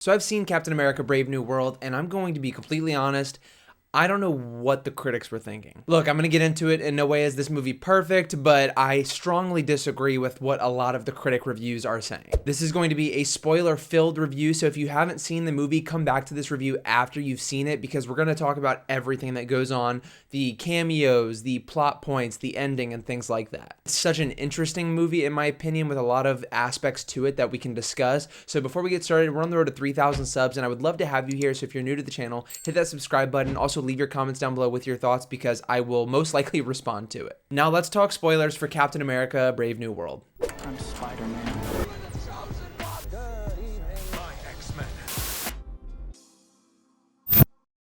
So I've seen Captain America Brave New World, and I'm going to be completely honest, I don't know what the critics were thinking. Look, I'm going to get into it. In no way is this movie perfect, but I strongly disagree with what a lot of the critic reviews are saying. This is going to be a spoiler-filled review, so if you haven't seen the movie, come back to this review after you've seen it, because we're going to talk about everything that goes on, the cameos, the plot points, the ending, and things like that. It's such an interesting movie, in my opinion, with a lot of aspects to it that we can discuss. So before we get started, we're on the road to 3,000 subs, and I would love to have you here, so if you're new to the channel, hit that subscribe button. Also, leave your comments down below with your thoughts because I will most likely respond to it. Now let's talk spoilers for Captain America Brave New World. I'm Spider-Man.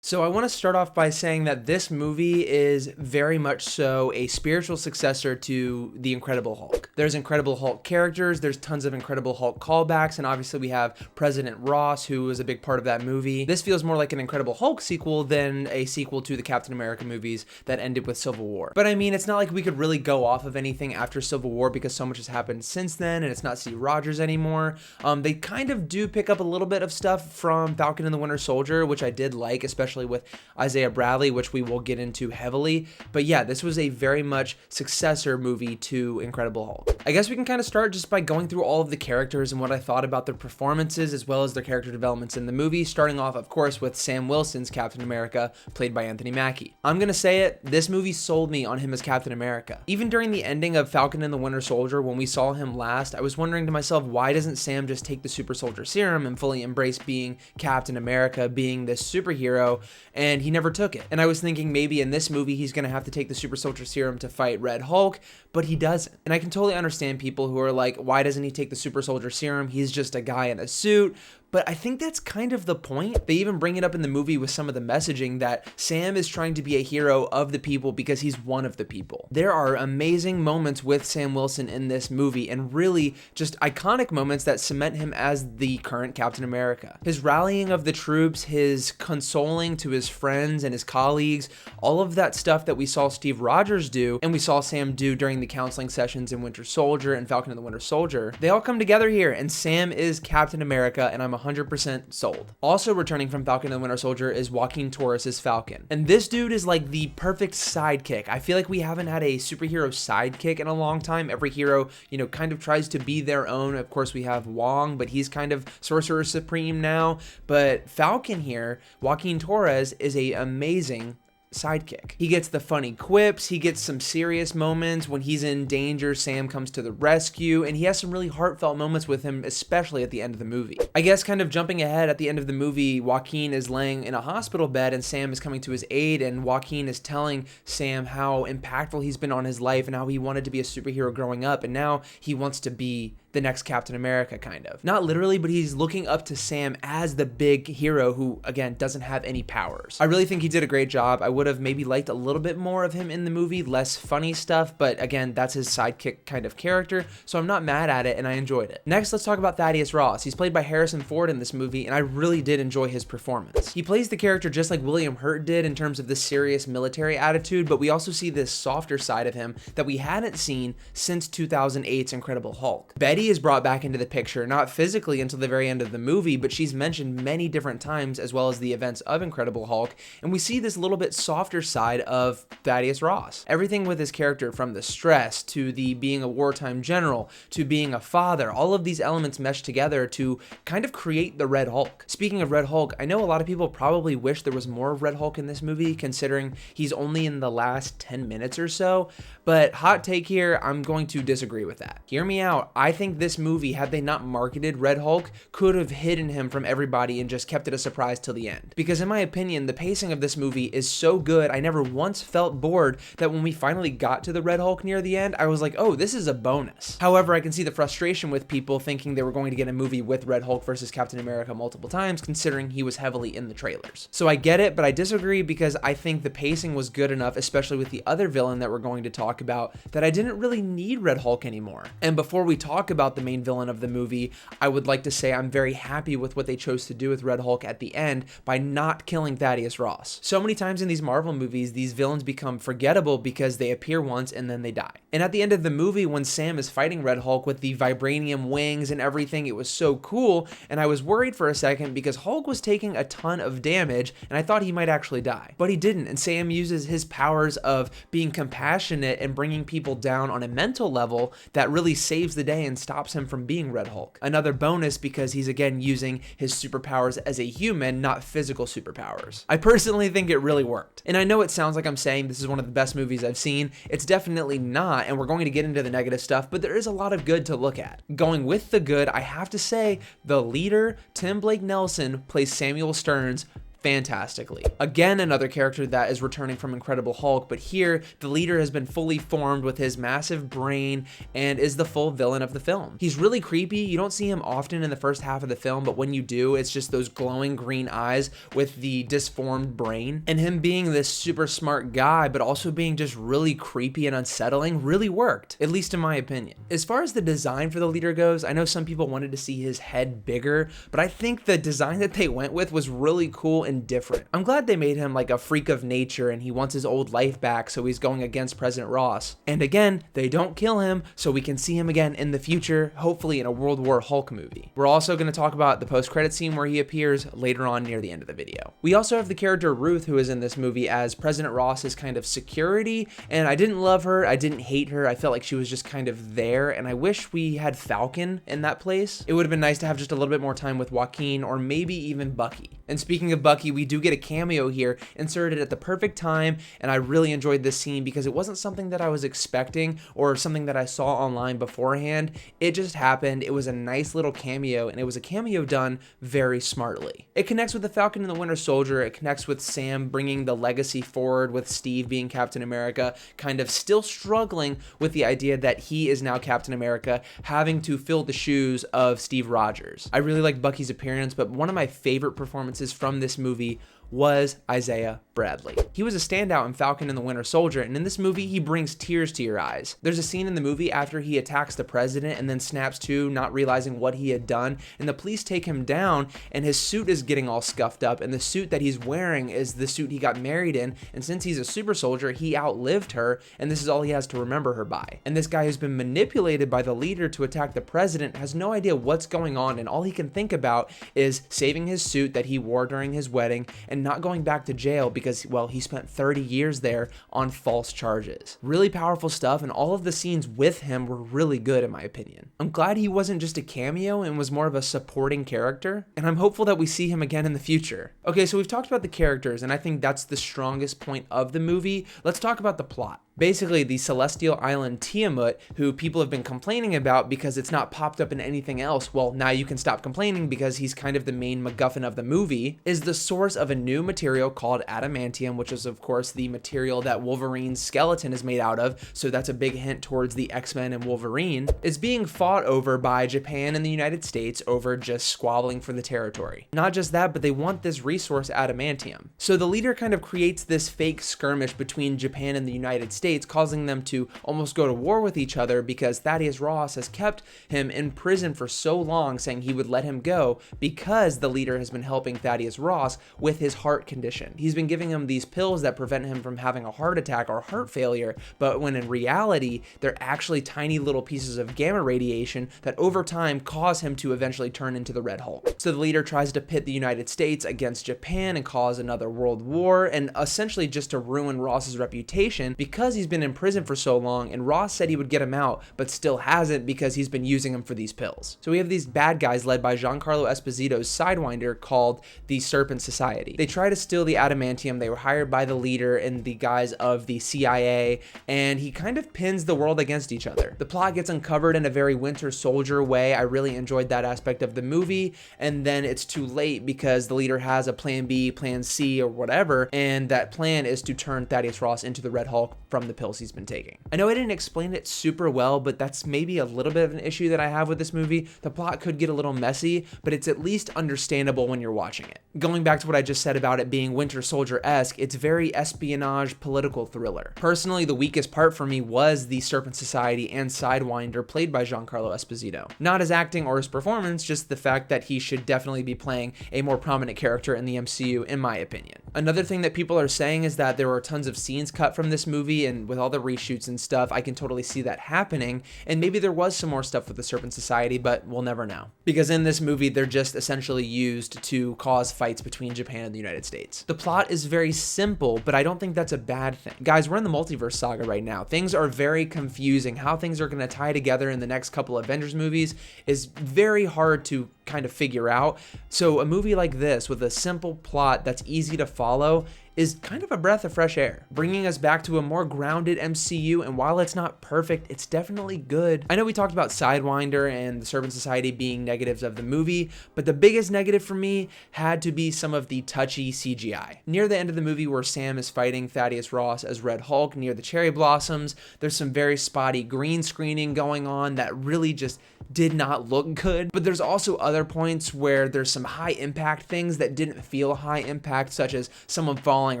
So I want to start off by saying that this movie is very much so a spiritual successor to The Incredible Hulk. There's Incredible Hulk characters, there's tons of Incredible Hulk callbacks, and obviously we have President Ross, who was a big part of that movie. This feels more like an Incredible Hulk sequel than a sequel to the Captain America movies that ended with Civil War. But I mean, it's not like we could really go off of anything after Civil War because so much has happened since then, and it's not Steve Rogers anymore. They kind of do pick up a little bit of stuff from Falcon and the Winter Soldier, which I did like, especially with Isaiah Bradley, which we will get into heavily. But yeah, this was a very much successor movie to Incredible Hulk. I guess we can kind of start just by going through all of the characters and what I thought about their performances as well as their character developments in the movie, starting off, of course, with Sam Wilson's Captain America, played by Anthony Mackie. I'm gonna say it, this movie sold me on him as Captain America. Even during the ending of Falcon and the Winter Soldier, when we saw him last, I was wondering to myself, why doesn't Sam just take the super soldier serum and fully embrace being Captain America, being this superhero? And he never took it. And I was thinking maybe in this movie he's gonna have to take the super soldier serum to fight Red Hulk, but he doesn't. And I can totally understand people who are like, why doesn't he take the super soldier serum? He's just a guy in a suit. But I think that's kind of the point. They even bring it up in the movie with some of the messaging that Sam is trying to be a hero of the people because he's one of the people. There are amazing moments with Sam Wilson in this movie and really just iconic moments that cement him as the current Captain America. His rallying of the troops, his consoling to his friends and his colleagues, all of that stuff that we saw Steve Rogers do and we saw Sam do during the counseling sessions in Winter Soldier and Falcon and the Winter Soldier, they all come together here, and Sam is Captain America, and I'm 100% sold. Also returning from Falcon and the Winter Soldier is Joaquin Torres' Falcon. And this dude is like the perfect sidekick. I feel like we haven't had a superhero sidekick in a long time. Every hero, kind of tries to be their own. Of course, we have Wong, but he's kind of Sorcerer Supreme now. But Falcon here, Joaquin Torres, is a amazing sidekick. He gets the funny quips, he gets some serious moments. When he's in danger, Sam comes to the rescue, and he has some really heartfelt moments with him, especially at the end of the movie. I guess kind of jumping ahead, at the end of the movie, Joaquin is laying in a hospital bed and Sam is coming to his aid, and Joaquin is telling Sam how impactful he's been on his life and how he wanted to be a superhero growing up, and now he wants to be the next Captain America, kind of. Not literally, but he's looking up to Sam as the big hero who, again, doesn't have any powers. I really think he did a great job. I would have maybe liked a little bit more of him in the movie, less funny stuff, but again, that's his sidekick kind of character, so I'm not mad at it and I enjoyed it. Next, let's talk about Thaddeus Ross. He's played by Harrison Ford in this movie, and I really did enjoy his performance. He plays the character just like William Hurt did in terms of the serious military attitude, but we also see this softer side of him that we hadn't seen since 2008's Incredible Hulk. Betty is brought back into the picture, not physically until the very end of the movie, but she's mentioned many different times as well as the events of Incredible Hulk, and we see this little bit softer side of Thaddeus Ross. Everything with his character, from the stress to the being a wartime general to being a father, all of these elements mesh together to kind of create the Red Hulk. Speaking of Red Hulk, I know a lot of people probably wish there was more of Red Hulk in this movie, considering he's only in the last 10 minutes or so, but hot take here, I'm going to disagree with that. Hear me out. I think this movie, had they not marketed Red Hulk, could have hidden him from everybody and just kept it a surprise till the end. Because in my opinion, the pacing of this movie is so good, I never once felt bored, that when we finally got to the Red Hulk near the end, I was like, oh, this is a bonus. However, I can see the frustration with people thinking they were going to get a movie with Red Hulk versus Captain America multiple times, considering he was heavily in the trailers. So I get it, but I disagree because I think the pacing was good enough, especially with the other villain that we're going to talk about, that I didn't really need Red Hulk anymore. And before we talk about about the main villain of the movie, I would like to say I'm very happy with what they chose to do with Red Hulk at the end by not killing Thaddeus Ross. So many times in these Marvel movies, these villains become forgettable because they appear once and then they die. And at the end of the movie, when Sam is fighting Red Hulk with the vibranium wings and everything, it was so cool, and I was worried for a second because Hulk was taking a ton of damage and I thought he might actually die. But he didn't, and Sam uses his powers of being compassionate and bringing people down on a mental level that really saves the day and stops him from being Red Hulk. Another bonus because he's again using his superpowers as a human, not physical superpowers. I personally think it really worked. And I know it sounds like I'm saying this is one of the best movies I've seen. It's definitely not, and we're going to get into the negative stuff, but there is a lot of good to look at. Going with the good, I have to say the leader, Tim Blake Nelson, plays Samuel Stearns fantastically. Again, another character that is returning from Incredible Hulk, but here the leader has been fully formed with his massive brain and is the full villain of the film. He's really creepy. You don't see him often in the first half of the film, but when you do, it's just those glowing green eyes with the disformed brain. And him being this super smart guy, but also being just really creepy and unsettling really worked, at least in my opinion. As far as the design for the leader goes, I know some people wanted to see his head bigger, but I think the design that they went with was really cool and different. I'm glad they made him like a freak of nature and he wants his old life back, so he's going against President Ross. And again, they don't kill him, so we can see him again in the future, hopefully in a World War Hulk movie. We're also going to talk about the post-credit scene where he appears later on near the end of the video. We also have the character Ruth, who is in this movie as President Ross's kind of security, and I didn't love her, I didn't hate her, I felt like she was just kind of there, and I wish we had Falcon in that place. It would have been nice to have just a little bit more time with Joaquin or maybe even Bucky. And speaking of Bucky, we do get a cameo here inserted at the perfect time, and I really enjoyed this scene because it wasn't something that I was expecting or something that I saw online beforehand. It just happened. It was a nice little cameo, and it was a cameo done very smartly. It connects with the Falcon and the Winter Soldier. It connects with Sam bringing the legacy forward with Steve being Captain America, kind of still struggling with the idea that he is now Captain America, having to fill the shoes of Steve Rogers. I really like Bucky's appearance, but one of my favorite performances from this movie was Isaiah Bradley. He was a standout in Falcon and the Winter Soldier, and in this movie, he brings tears to your eyes. There's a scene in the movie after he attacks the president and then snaps to, not realizing what he had done, and the police take him down, and his suit is getting all scuffed up, and the suit that he's wearing is the suit he got married in, and since he's a super soldier, he outlived her, and this is all he has to remember her by. And this guy who's been manipulated by the leader to attack the president has no idea what's going on, and all he can think about is saving his suit that he wore during his wedding, and not going back to jail because, well, he spent 30 years there on false charges. Really powerful stuff, and all of the scenes with him were really good in my opinion. I'm glad he wasn't just a cameo and was more of a supporting character, and I'm hopeful that we see him again in the future. Okay, so we've talked about the characters, and I think that's the strongest point of the movie. Let's talk about the plot. Basically, the celestial island Tiamut, who people have been complaining about because it's not popped up in anything else, well, now you can stop complaining because he's kind of the main MacGuffin of the movie, is the source of a new material called adamantium, which is of course the material that Wolverine's skeleton is made out of, so that's a big hint towards the X-Men and Wolverine. Is being fought over by Japan and the United States over just squabbling for the territory. Not just that, but they want this resource adamantium. So the leader kind of creates this fake skirmish between Japan and the United States, causing them to almost go to war with each other because Thaddeus Ross has kept him in prison for so long, saying he would let him go because the leader has been helping Thaddeus Ross with his heart condition. He's been giving him these pills that prevent him from having a heart attack or heart failure, but when in reality, they're actually tiny little pieces of gamma radiation that over time cause him to eventually turn into the Red Hulk. So the leader tries to pit the United States against Japan and cause another world war, and essentially just to ruin Ross's reputation because he's been in prison for so long, and Ross said he would get him out, but still hasn't because he's been using him for these pills. So we have these bad guys led by Giancarlo Esposito's Sidewinder called the Serpent Society. They try to steal the adamantium. They were hired by the leader in the guise of the CIA, and he kind of pins the world against each other. The plot gets uncovered in a very Winter Soldier way. I really enjoyed that aspect of the movie, and then it's too late because the leader has a plan B, plan C, or whatever, and that plan is to turn Thaddeus Ross into the Red Hulk from from the pills he's been taking. I know I didn't explain it super well, but that's maybe a little bit of an issue that I have with this movie. The plot could get a little messy, but it's at least understandable when you're watching it. Going back to what I just said about it being Winter Soldier-esque, it's very espionage political thriller. Personally, the weakest part for me was the Serpent Society and Sidewinder played by Giancarlo Esposito. Not his acting or his performance, just the fact that he should definitely be playing a more prominent character in the MCU, in my opinion. Another thing that people are saying is that there were tons of scenes cut from this movie, and with all the reshoots and stuff, I can totally see that happening, and maybe there was some more stuff with the Serpent Society, but we'll never know. Because in this movie, they're just essentially used to cause fights between Japan and the United States. The plot is very simple, but I don't think that's a bad thing. Guys, we're in the multiverse saga right now. Things are very confusing. How things are going to tie together in the next couple Avengers movies is very hard to kind of figure out. So a movie like this with a simple plot that's easy to follow is kind of a breath of fresh air, bringing us back to a more grounded MCU, and while it's not perfect, it's definitely good. I know we talked about Sidewinder and the Serpent Society being negatives of the movie, but the biggest negative for me had to be some of the touchy CGI. Near the end of the movie where Sam is fighting Thaddeus Ross as Red Hulk near the cherry blossoms, there's some very spotty green screening going on that really just did not look good. But there's also other points where there's some high impact things that didn't feel high impact, such as someone falling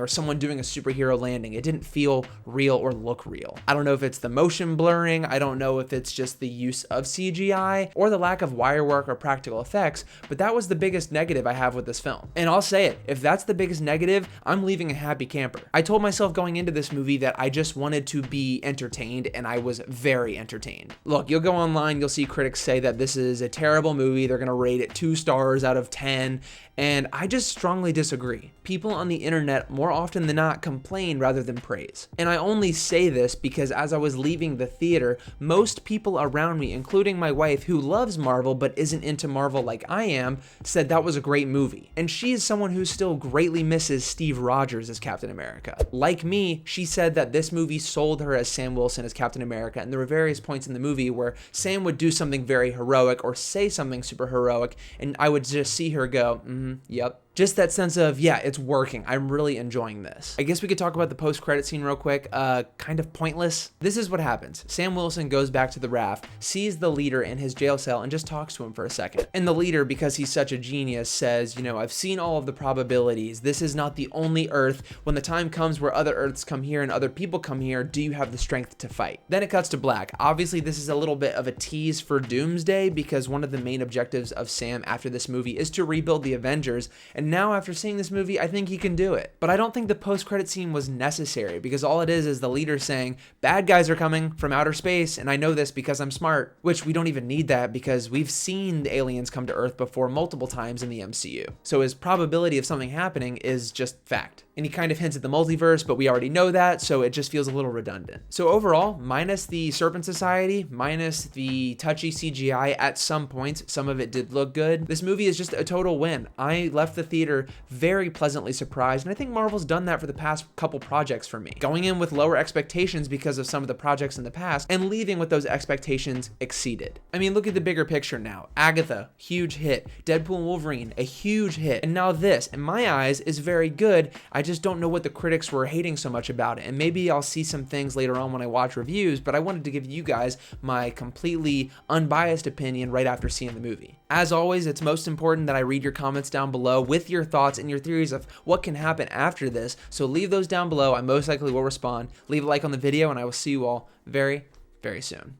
or someone doing a superhero landing. It didn't feel real or look real. I don't know if it's the motion blurring, I don't know if it's just the use of CGI or the lack of wire work or practical effects, but that was the biggest negative I have with this film. And I'll say it, if that's the biggest negative, I'm leaving a happy camper. I told myself going into this movie that I just wanted to be entertained, and I was very entertained. Look, you'll go online, you'll see critics say that this is a terrible movie, they're gonna rate it 2 stars out of 10, and I just strongly disagree. People on the internet more often than not complain rather than praise. And I only say this because as I was leaving the theater, most people around me, including my wife who loves Marvel but isn't into Marvel like I am, said that was a great movie. And she is someone who still greatly misses Steve Rogers as Captain America. Like me, she said that this movie sold her as Sam Wilson as Captain America, and there were various points in the movie where Sam would do something very heroic or say something super heroic, and I would just see her go, yep. Just that sense of, yeah, it's working. I'm really enjoying this. I guess we could talk about the post-credit scene real quick. Kind of pointless. This is what happens. Sam Wilson goes back to the raft, sees the leader in his jail cell, and just talks to him for a second. And the leader, because he's such a genius, says, you know, I've seen all of the probabilities. This is not the only Earth. When the time comes where other Earths come here and other people come here, do you have the strength to fight? Then it cuts to black. Obviously, this is a little bit of a tease for Doomsday, because one of the main objectives of Sam after this movie is to rebuild the Avengers, and now after seeing this movie, I think he can do it. But I don't think the post-credit scene was necessary, because all it is the leader saying, bad guys are coming from outer space, and I know this because I'm smart, which we don't even need that because we've seen the aliens come to Earth before multiple times in the MCU. So his probability of something happening is just fact. And he kind of hints at the multiverse, but we already know that, so it just feels a little redundant. So overall, minus the Serpent Society, minus the touchy CGI at some points, some of it did look good, this movie is just a total win. I left the theater very pleasantly surprised, and I think Marvel's done that for the past couple projects for me. Going in with lower expectations because of some of the projects in the past, and leaving with those expectations exceeded. I mean, look at the bigger picture now. Agatha, huge hit. Deadpool and Wolverine, a huge hit. And now this, in my eyes, is very good. I just don't know what the critics were hating so much about it, and maybe I'll see some things later on when I watch reviews, but I wanted to give you guys my completely unbiased opinion right after seeing the movie. As always, it's most important that I read your comments down below with your thoughts and your theories of what can happen after this, so leave those down below. I most likely will respond. Leave a like on the video, and I will see you all very, very soon.